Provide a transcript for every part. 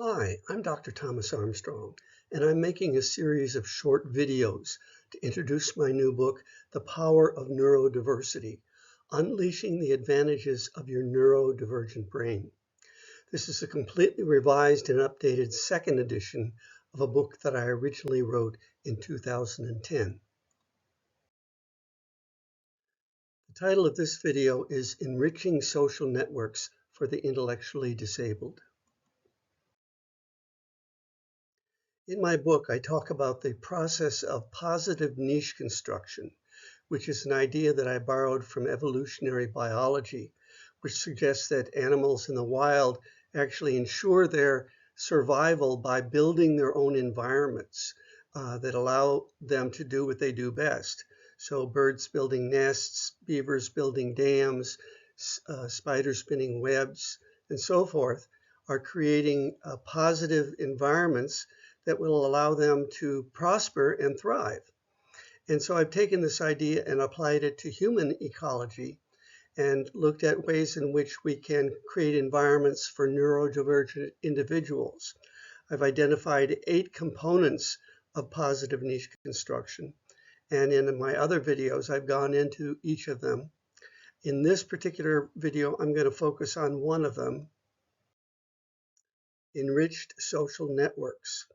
Hi, I'm Dr. Thomas Armstrong, and I'm making a series of short videos to introduce my new book, The Power of Neurodiversity, Unleashing the Advantages of Your Neurodivergent Brain. This is a completely revised and updated second edition of a book that I originally wrote in 2010. The title of this video is Enriching Social Networks for the Intellectually Disabled. In my book, I talk about the process of positive niche construction, which is an idea that I borrowed from evolutionary biology, which suggests that animals in the wild actually ensure their survival by building their own environments that allow them to do what they do best. So birds building nests, beavers building dams, spiders spinning webs, and so forth are creating positive environments that will allow them to prosper and thrive. And so I've taken this idea and applied it to human ecology and looked at ways in which we can create environments for neurodivergent individuals. I've identified 8 components of positive niche construction. And in my other videos, I've gone into each of them. In this particular video, I'm going to focus on one of them, enriched social networks,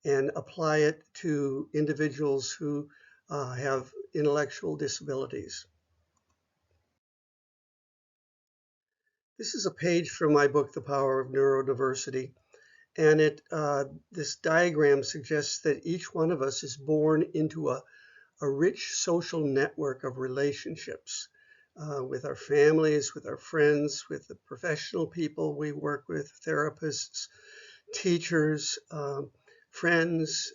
and apply it to individuals who have intellectual disabilities. This is a page from my book, The Power of Neurodiversity, and this diagram suggests that each one of us is born into a rich social network of relationships with our families, with our friends, with the professional people we work with, therapists, teachers, friends,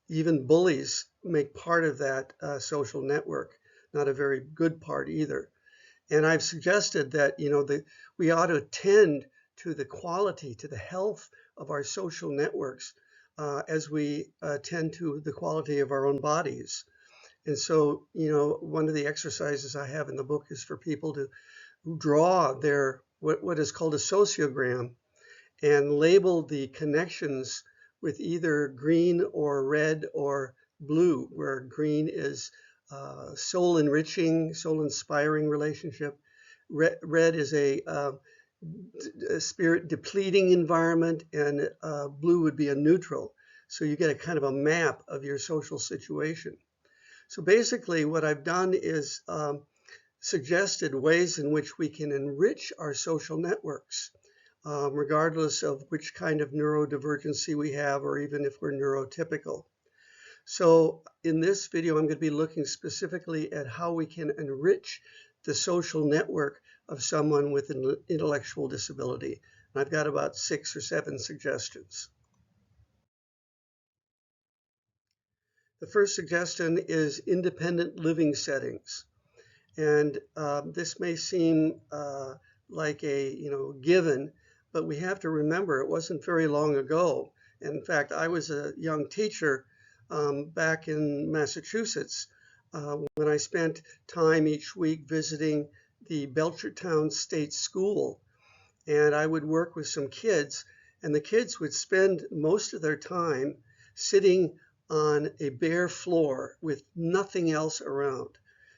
even bullies make part of that social network, not a very good part either. And I've suggested that, we ought to tend to the quality, to the health of our social networks as we tend to the quality of our own bodies. And so, one of the exercises I have in the book is for people to draw their what is called a sociogram and label the connections with either green or red or blue, where green is soul enriching, soul inspiring relationship. Red is a spirit depleting environment, and blue would be a neutral. So you get a kind of a map of your social situation. So basically what I've done is suggested ways in which we can enrich our social networks, regardless of which kind of neurodivergency we have, or even if we're neurotypical. So in this video, I'm going to be looking specifically at how we can enrich the social network of someone with an intellectual disability. And I've got about 6 or 7 suggestions. The first suggestion is independent living settings. And this may seem like a given, but we have to remember it wasn't very long ago. In fact, I was a young teacher back in Massachusetts when I spent time each week visiting the Belchertown State School. And I would work with some kids, and the kids would spend most of their time sitting on a bare floor with nothing else around.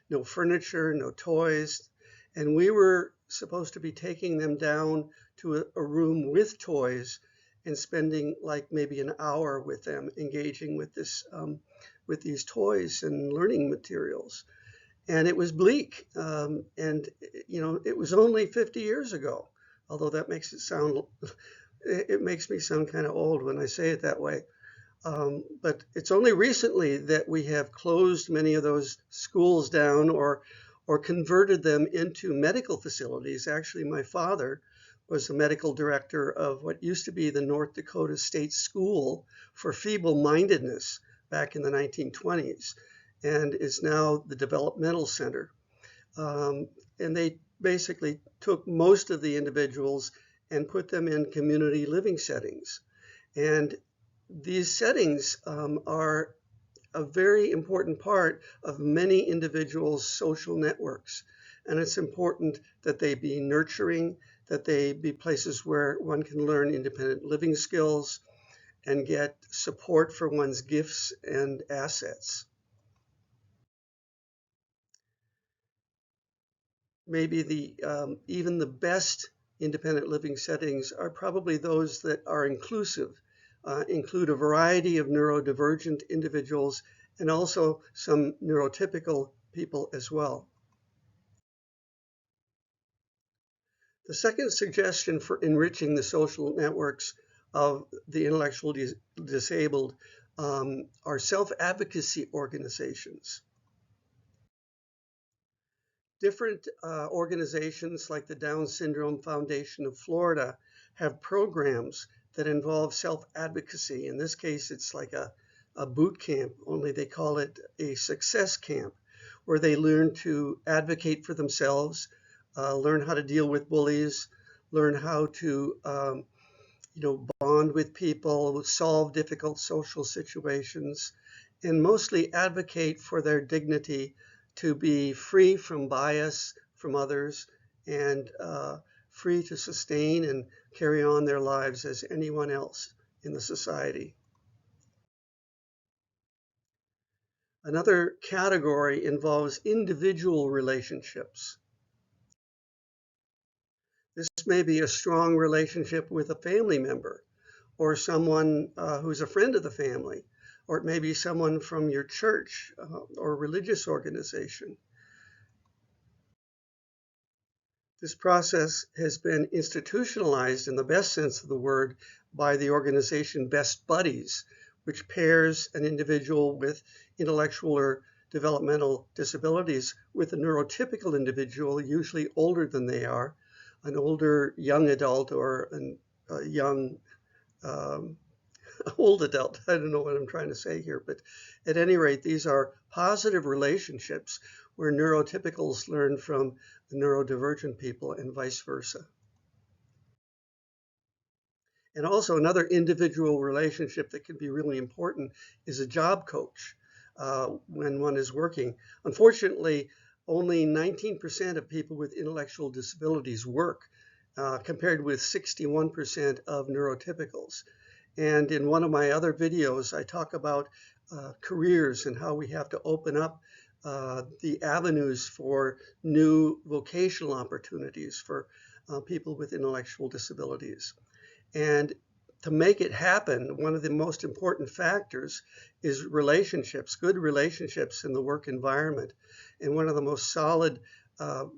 No furniture, no toys. And we were supposed to be taking them down to a room with toys and spending like maybe an hour with them, engaging with with these toys and learning materials. And it was bleak. It was only 50 years ago, although that makes it makes me sound kind of old when I say it that way. But it's only recently that we have closed many of those schools down or converted them into medical facilities. Actually, my father was the medical director of what used to be the North Dakota State School for Feeble-Mindedness back in the 1920s, and is now the developmental center. And they basically took most of the individuals and put them in community living settings. And these settings are a very important part of many individuals' social networks. And it's important that they be nurturing, that they be places where one can learn independent living skills and get support for one's gifts and assets. Maybe even the best independent living settings are probably those that are inclusive, include a variety of neurodivergent individuals and also some neurotypical people as well. The second suggestion for enriching the social networks of the intellectually disabled are self-advocacy organizations. Different organizations like the Down Syndrome Foundation of Florida have programs that involve self-advocacy. In this case, it's like a boot camp, only they call it a success camp, where they learn to advocate for themselves, learn how to deal with bullies, learn how to bond with people, solve difficult social situations, and mostly advocate for their dignity to be free from bias from others and free to sustain and carry on their lives as anyone else in the society. Another category involves individual relationships. This may be a strong relationship with a family member or someone who's a friend of the family, or it may be someone from your church or religious organization. This process has been institutionalized in the best sense of the word by the organization Best Buddies, which pairs an individual with intellectual or developmental disabilities with a neurotypical individual, usually older than they are, an older young adult or a young old adult. I don't know what I'm trying to say here, but at any rate, these are positive relationships where neurotypicals learn from the neurodivergent people and vice versa. And also another individual relationship that can be really important is a job coach when one is working. Unfortunately, only 19% of people with intellectual disabilities work, compared with 61% of neurotypicals. And in one of my other videos, I talk about careers and how we have to open up the avenues for new vocational opportunities for people with intellectual disabilities. And to make it happen, one of the most important factors is relationships, good relationships in the work environment. And one of the most solid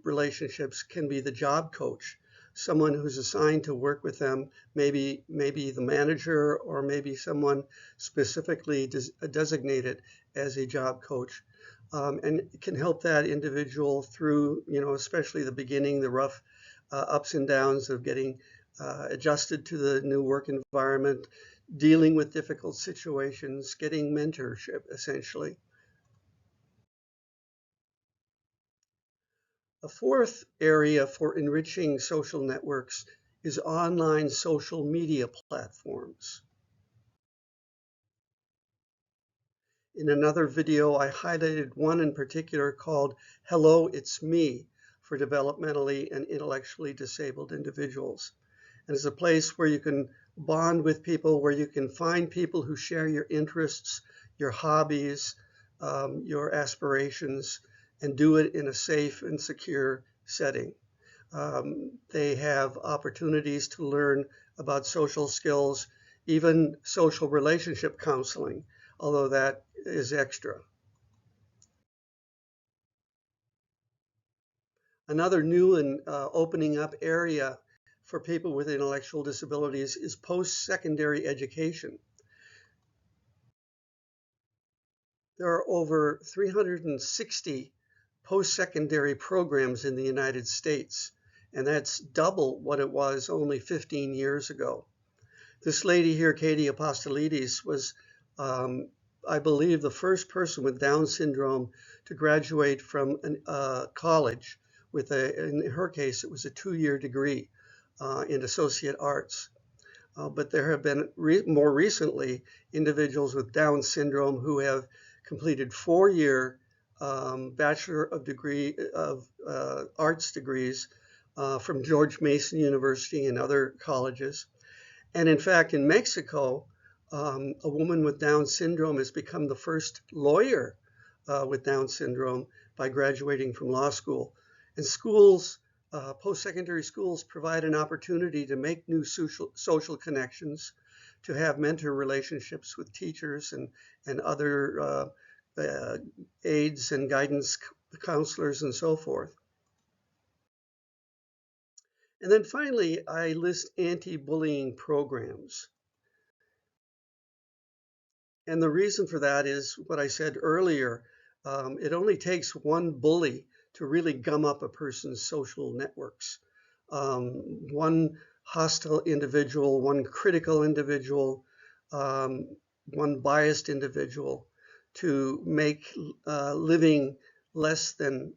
relationships can be the job coach, someone who's assigned to work with them, maybe the manager or maybe someone specifically designated as a job coach. And can help that individual through, especially the beginning, the rough ups and downs of getting adjusted to the new work environment, dealing with difficult situations, getting mentorship, essentially. A fourth area for enriching social networks is online social media platforms. In another video, I highlighted one in particular called Hello, It's Me for developmentally and intellectually disabled individuals. And it's a place where you can bond with people, where you can find people who share your interests, your hobbies, your aspirations, and do it in a safe and secure setting. They have opportunities to learn about social skills, even social relationship counseling, although that is extra. Another new and opening up area for people with intellectual disabilities is post-secondary education. There are over 360 post-secondary programs in the United States, and that's double what it was only 15 years ago. This lady here, Katie Apostolides, was, I believe, the first person with Down syndrome to graduate from college with in her case, it was a 2-year degree in associate arts. But there have been more recently individuals with Down syndrome who have completed 4-year Bachelor of Arts degrees from George Mason University and other colleges. And in fact, in Mexico, a woman with Down syndrome has become the first lawyer with Down syndrome by graduating from law school. And schools, post-secondary schools, provide an opportunity to make new social connections, to have mentor relationships with teachers and other aides and guidance counselors and so forth. And then finally, I list anti-bullying programs. And the reason for that is what I said earlier. It only takes one bully to really gum up a person's social networks. One hostile individual, one critical individual, one biased individual to make living less than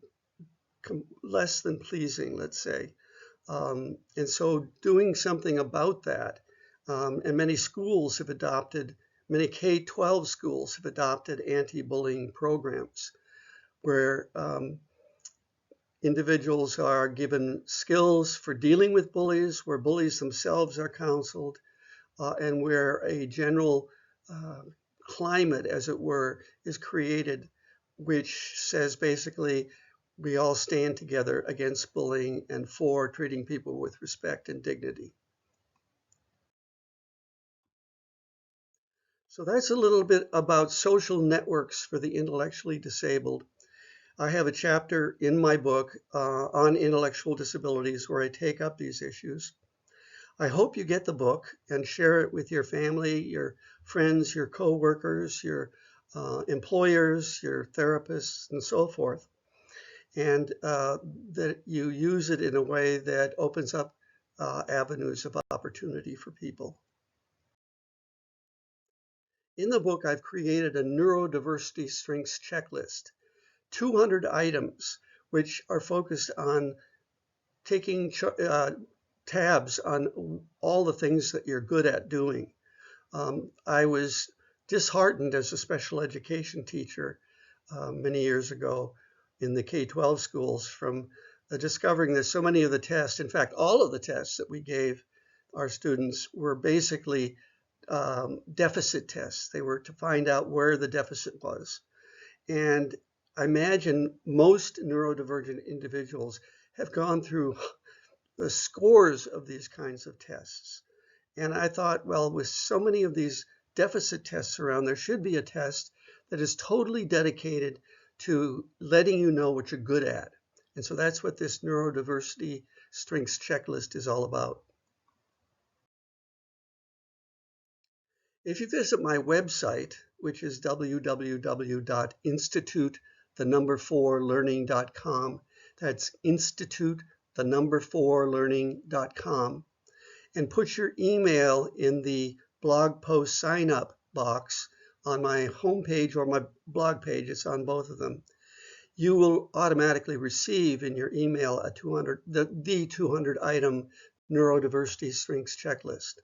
pleasing, let's say. And so doing something about that, and many schools have adopted, many K-12 schools have adopted anti-bullying programs where individuals are given skills for dealing with bullies, where bullies themselves are counseled, and where a general climate, as it were, is created, which says basically we all stand together against bullying and for treating people with respect and dignity. So that's a little bit about social networks for the intellectually disabled. I have a chapter in my book on intellectual disabilities where I take up these issues. I hope you get the book and share it with your family, your friends, your co-workers, your employers, your therapists, and so forth. And that you use it in a way that opens up avenues of opportunity for people. In the book, I've created a neurodiversity strengths checklist, 200 items, which are focused on taking tabs on all the things that you're good at doing. I was disheartened as a special education teacher many years ago in the K-12 schools from discovering that so many of the tests, in fact, all of the tests that we gave our students were basically deficit tests. They were to find out where the deficit was. And I imagine most neurodivergent individuals have gone through the scores of these kinds of tests. And I thought, well, with so many of these deficit tests around, there should be a test that is totally dedicated to letting you know what you're good at. And so that's what this neurodiversity strengths checklist is all about. If you visit my website, which is www.institute4learning.com, that's institute4learning.com, and put your email in the blog post sign up box on my homepage or my blog page, it's on both of them, you will automatically receive in your email the 200 item neurodiversity strengths checklist.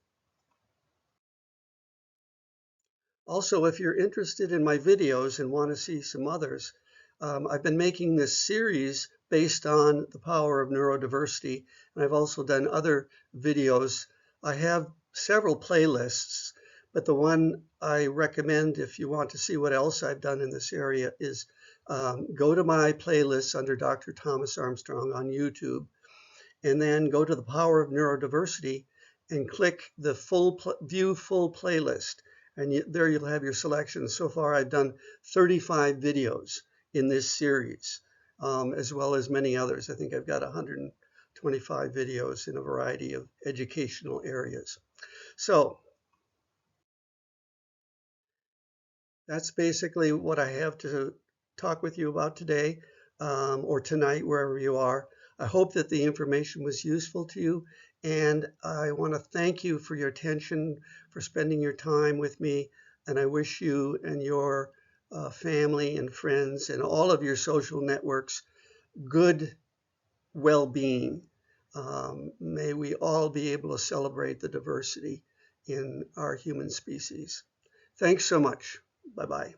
Also, if you're interested in my videos and want to see some others, I've been making this series based on the power of neurodiversity, and I've also done other videos. I have several playlists, but the one I recommend if you want to see what else I've done in this area is go to my playlists under Dr. Thomas Armstrong on YouTube, and then go to the power of neurodiversity and click the view full playlist. And there you'll have your selection. So far, I've done 35 videos in this series, as well as many others. I think I've got 125 videos in a variety of educational areas. So that's basically what I have to talk with you about today, or tonight, wherever you are. I hope that the information was useful to you, and I want to thank you for your attention, for spending your time with me, and I wish you and your family and friends and all of your social networks good well-being. May we all be able to celebrate the diversity in our human species. Thanks so much. Bye-bye.